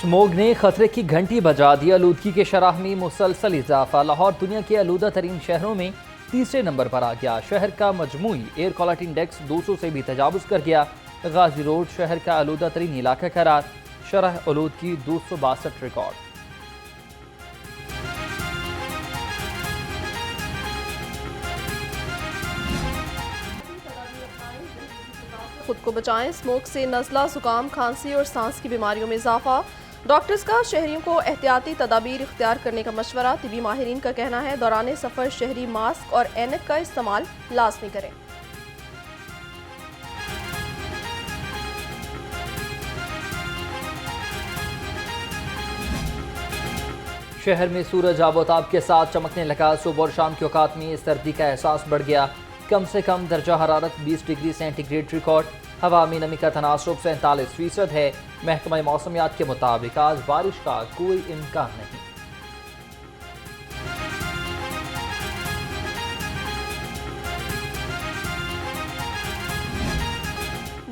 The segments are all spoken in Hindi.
स्मोग ने खतरे की घंटी बजा दी। आलूदगी के शराह में मुसलसल इजाफा। लाहौर दुनिया के आलूदा तरीन शहरों में तीसरे नंबर पर आ गया। शहर का मजमूई एयर क्वालिटी इंडेक्स 200 से भी तजावुज कर गया। गाजी रोड शहर का आलूदा तरीन इलाका करार। शरह आलूदगी 262 रिकॉर्ड। खुद को बचाएं, स्मोक से नज़ला, जुकाम, खांसी और सांस की बीमारियों में इजाफा। डॉक्टर्स का शहरियों को एहतियाती तदाबीर इख्तियार करने का मशवरा। तिबी माहिरीन का कहना है दौरान सफ़र शहरी मास्क और ऐनक का इस्तेमाल लाजमी करें। शहर में सूरज आबोताब के साथ चमकने लगा। सुबह और शाम के औकात में सर्दी का एहसास बढ़ गया। कम से कम दर्जा हरारत 20 डिग्री सेंटीग्रेड रिकॉर्ड। हवा में नमी का तनासुब 47% है। महकमा मौसमियात के मुताबिक आज बारिश का कोई इम्कान नहीं।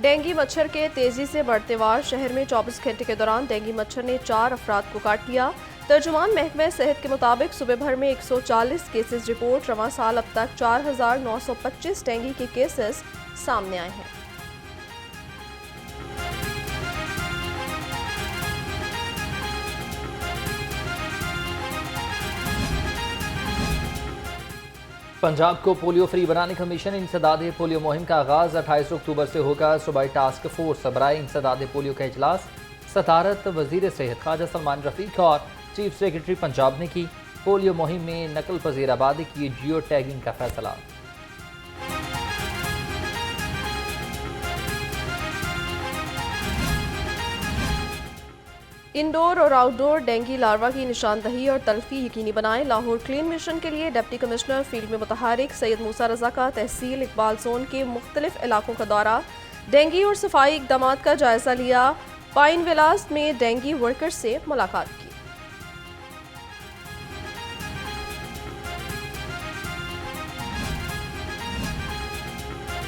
डेंगू मच्छर के तेजी से बढ़ते वार। शहर में 24 घंटे के दौरान डेंगू मच्छर ने 4 अफराद को काट लिया। तर्जुमान महकमा सेहत के मुताबिक सुबह भर में 140 केसेस रिपोर्ट। रवां साल अब तक 4925 डेंगू के केसेस सामने आए हैं। पंजाब को पोलियो फ्री बनाने का मिशन इंसदाद पोलियो मुहिम का आगाज 28 अक्टूबर से होगा। सूबाई टास्क फोर्स बराए इंसदाद पोलियो का इजलास सदारत वजीर सेहत ख्वाजा सलमान रफीक और चीफ सेक्रेटरी पंजाब ने की। पोलियो मुहिम में नकल पजीर आबादी की जियो टैगिंग का फैसला। इंडोर और आउटडोर डेंगू लार्वा की निशानदही और तल्फी यकीनी बनाएं। लाहौर क्लीन मिशन के लिए डिप्टी कमिश्नर फील्ड में मुतहरिक सैयद मूसा रजा का तहसील इकबाल जोन के मुख्तलिफ इलाकों का दौरा। डेंगू और सफाई इकदाम का जायजा लिया। पाइन विलास में डेंगू वर्कर्स से मुलाकात की।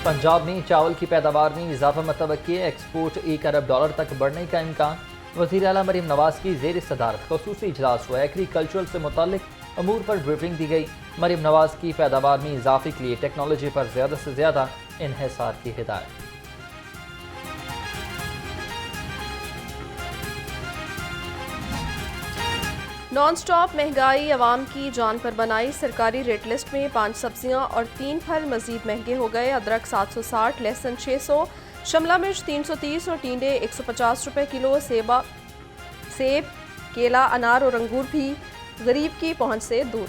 पंजाब में चावल की पैदावार में इजाफा मतवक्की। एक्सपोर्ट $1 अरब तक बढ़ने का इम्कान। वज़ीर आला मरीम नवाज की ज़ेर सदारत ख़ुसूसी इजलास हुआ। एग्रीकल्चर से मुताल्लिक अमूर पर ब्रीफिंग दी गई। मरीम नवाज की पैदावार में इजाफे के लिए टेक्नोलॉजी पर ज़्यादा से ज़्यादा इन्हिसार की हिदायत। नॉन स्टॉप महंगाई अवाम की जान पर बनाई। सरकारी रेट लिस्ट में 5 सब्जियां और 3 फल मजीद महंगे हो गए। अदरक 760, लहसुन 600, शिमला मिर्च 330 और टींडे 150 रुपए किलो। सेब, केला, अनार और अंगूर भी गरीब की पहुंच से दूर।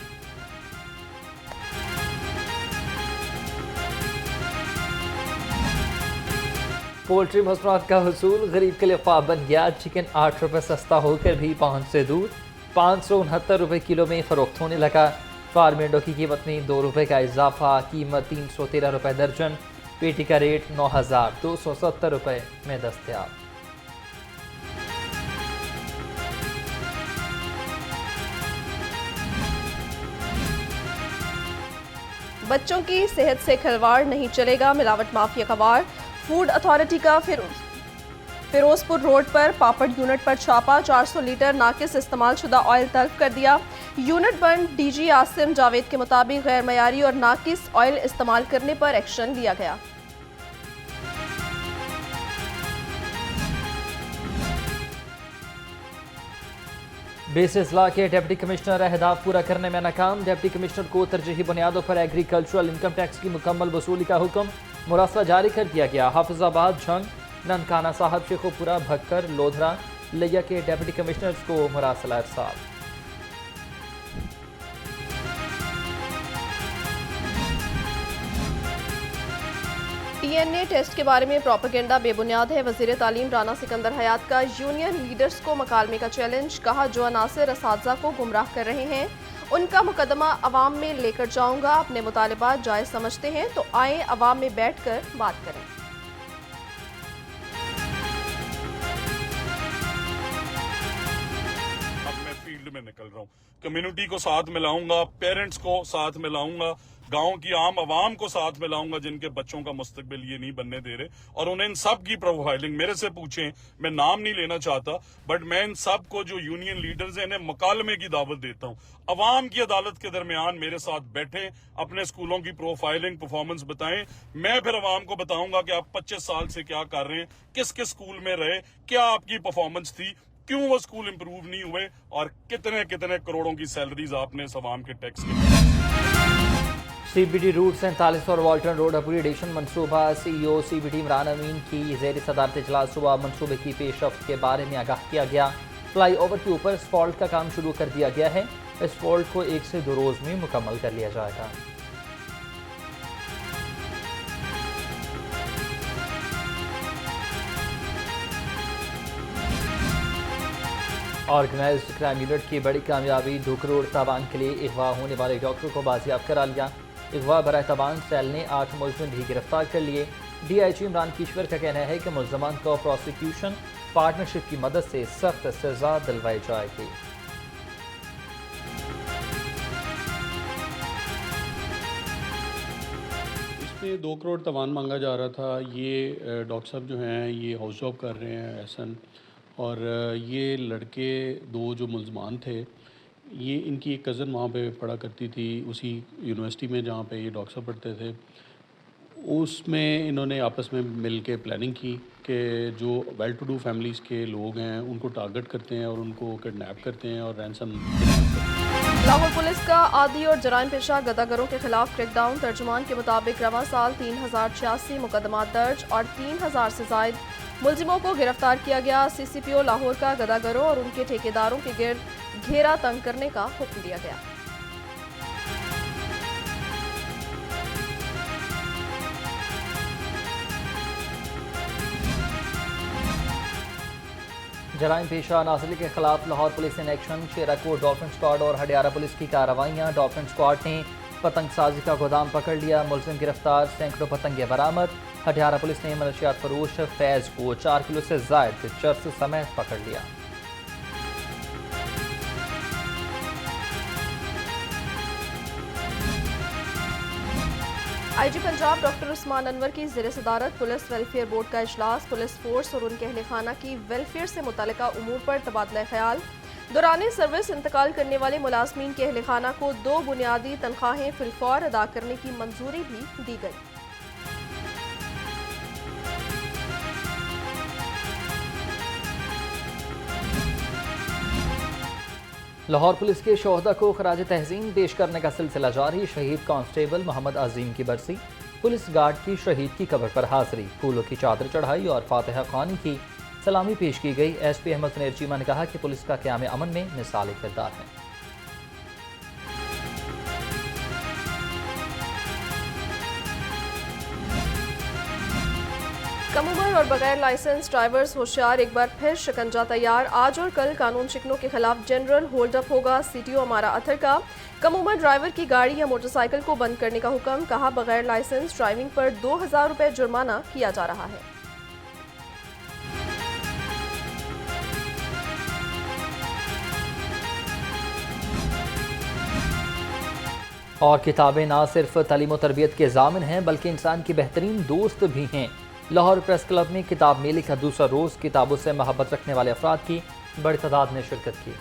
पोल्ट्री मसनूआत का हसूल गरीब के लिए ख्वाब बन गया। चिकन 8 रुपये सस्ता होकर भी पहुंच से दूर। 569 रुपये किलो में फरोख्त होने लगा। फार्म अंडों की कीमत में 2 रुपये का इजाफा। कीमत 313 रुपये दर्जन। पेटी का रेट 9270 रुपये में दस्तयाब। बच्चों की सेहत से खिलवाड़ नहीं चलेगा। मिलावट माफिया का वार। फूड अथॉरिटी का फिरोजपुर रोड पर पापड़ यूनिट पर छापा। 400 लीटर नाकिस इस्तेमाल शुदा ऑयल तल्फ कर दिया। यूनिट बंद। डीजी आसिम जावेद के मुताबिक गैर मयारी और नाकिस ऑयल इस्तेमाल करने पर एक्शन लिया गया। बेस इजला के डिप्टी कमिश्नर अहदाफ पूरा करने में नाकाम। डिप्टी कमिश्नर को तरजीही बुनियादों पर एग्रीकल्चरल इनकम टैक्स की मुकम्मल वसूली का हुक्म। मुरासला जारी कर दिया गया। हाफिजाबाद, झंग, ननकाना साहब, शेखोपुरा, भक्कर, लोधरा, लिया के डिप्टी कमिश्नर्स को मुरासला इरसाल। DNA टेस्ट के बारे में प्रोपेगेंडा बेबुनियाद है। वज़ीर तालीम राना सिकंदर हयात का यूनियन लीडर्स को मकालमे का चैलेंज। कहा जो अनासिर असातिज़ा को गुमराह कर रहे हैं उनका मुकदमा अवाम में लेकर जाऊंगा। अपने मुतालिबात जायज़ समझते हैं तो आए अवाम में बैठ कर बात करें। अब मैं फील्ड में निकल रहा हूँ। कम्युनिटी को साथ मिलाऊंगा, पेरेंट्स को साथ मिलाऊंगा, गांव की आम आवाम को साथ में लाऊंगा जिनके बच्चों का मुस्तकबिल ये नहीं बनने दे रहे, और उन्हें इन सब की प्रोफाइलिंग मेरे से पूछें, मैं नाम नहीं लेना चाहता, बट मैं इन सब को जो यूनियन लीडर्स हैं इन्हें मुकालमे की दावत देता हूं। अवाम की अदालत के दरमियान मेरे साथ बैठे, अपने स्कूलों की प्रोफाइलिंग परफॉर्मेंस बताएं, मैं फिर अवाम को बताऊंगा कि आप 25 साल से क्या कर रहे हैं, किस किस स्कूल में रहे, क्या आपकी परफॉर्मेंस थी, क्यों वो स्कूल इंप्रूव नहीं हुए, और कितने कितने करोड़ों की सैलरीज आपने इस अवाम के टैक्स के CBD रूट 47 और वाल्टन रोड अपग्रेडेशन मनसूबा। CEO CBD इमरान अमीन की ज़ेर सदारत इजलास हुआ। मनसूबे की पेशरफ्त के बारे में आगाह किया गया। फ्लाई ओवर के ऊपर स्पॉल्ट का काम शुरू कर दिया गया है। इस फॉल्ट को 1 से 2 रोज़ में मुकम्मल कर लिया जाएगा। ऑर्गेनाइज्ड क्राइम यूनिट की बड़ी कामयाबी। 2 करोड़ तावान के लिए अगवा होने वाले डॉक्टर को बाजियाब करा लिया। अगवा बराह तावान सेल ने 8 मुलजिम भी गिरफ्तार कर लिए। DIG इमरान कीश्वर का कहना है कि मुलजमान को प्रोसिक्यूशन पार्टनरशिप की मदद से सख्त सजा दिलवाई जाएगी। इसमें 2 करोड़ तवान मांगा जा रहा था। ये डॉक्टर साहब जो हैं ये हाउस जॉब कर रहे हैं एहसन, और ये लड़के 2 जो मुलजमान थे, ये इनकी एक कज़न वहाँ पे पढ़ा करती थी उसी यूनिवर्सिटी में जहाँ पे ये डॉक्टर साहब पढ़ते थे। उसमें इन्होंने आपस में मिल के प्लानिंग की कि जो वेल टू डू फैमिलीज़ के लोग हैं उनको टारगेट करते हैं और उनको किडनैप करते हैं और रैंसम। लाहौर पुलिस का आदि और जराइम पेशा गदागरों के खिलाफ क्रैकडाउन। तर्जुमान के मुताबिक रवां साल 3086 मुकदमा दर्ज और 3000 से जायद मुलजिमों को गिरफ्तार किया गया। CCPO लाहौर का गदागरों और उनके ठेकेदारों के गिर्द घेरा तंग करने का हुक्म दिया गया। जराइम पेशा नासिरी के खिलाफ Lahore police in action. Sherakot dolphin squad और हडियारा पुलिस की कार्रवाइयाँ। डॉल्फिन स्क्वाड ने पतंग साजी का गोदाम पकड़ लिया। मुलजिम गिरफ्तार, सैकड़ों पतंगे बरामद। हडियारा पुलिस ने मनशियात फरोश फैज को 4 किलो से जायद चर्स समेत पकड़ लिया। IG पंजाब डॉक्टर उस्मान अनवर की ज़ेर सदारत पुलिस वेलफेयर बोर्ड का इजलास। पुलिस फोर्स और उनके अहले खाना की वेलफेयर से मुतल्लिका उमूर पर तबादला ख्याल। दौरान सर्विस इंतकाल करने वाले मुलाजमीन के अहले खाना को 2 बुनियादी तनख्वाहें फिलफौर अदा करने की मंजूरी भी दी गई। लाहौर पुलिस के शोहदा को खराज तहसीन पेश करने का सिलसिला जारी। शहीद कांस्टेबल मोहम्मद अजीम की बरसी। पुलिस गार्ड की शहीद की कब्र पर हाजिरी, फूलों की चादर चढ़ाई और फातिहा खानी की सलामी पेश की गई। SP अहमद फनेर चीमा ने कहा कि पुलिस का क़याम अमन में मिसाली किरदार है। कम उम्र और बगैर लाइसेंस ड्राइवर्स होशियार, एक बार फिर शिकंजा तैयार। आज और कल कानून शिकनों के खिलाफ जनरल होल्ड अप होगा। CTO अमारा अथर का कम उम्र ड्राइवर की गाड़ी या मोटरसाइकिल को बंद करने का हुक्म। कहा बगैर लाइसेंस ड्राइविंग पर 2000 रुपये जुर्माना किया जा रहा है। और किताबें ना सिर्फ तालीम और तरबियत के ज़ामिन हैं बल्कि इंसान की बेहतरीन दोस्त भी हैं। लाहौर प्रेस क्लब में किताब मेले का दूसरा रोज़ किताबों से मोहब्बत रखने वाले अफराद की बड़ी तादाद ने शिरकत की।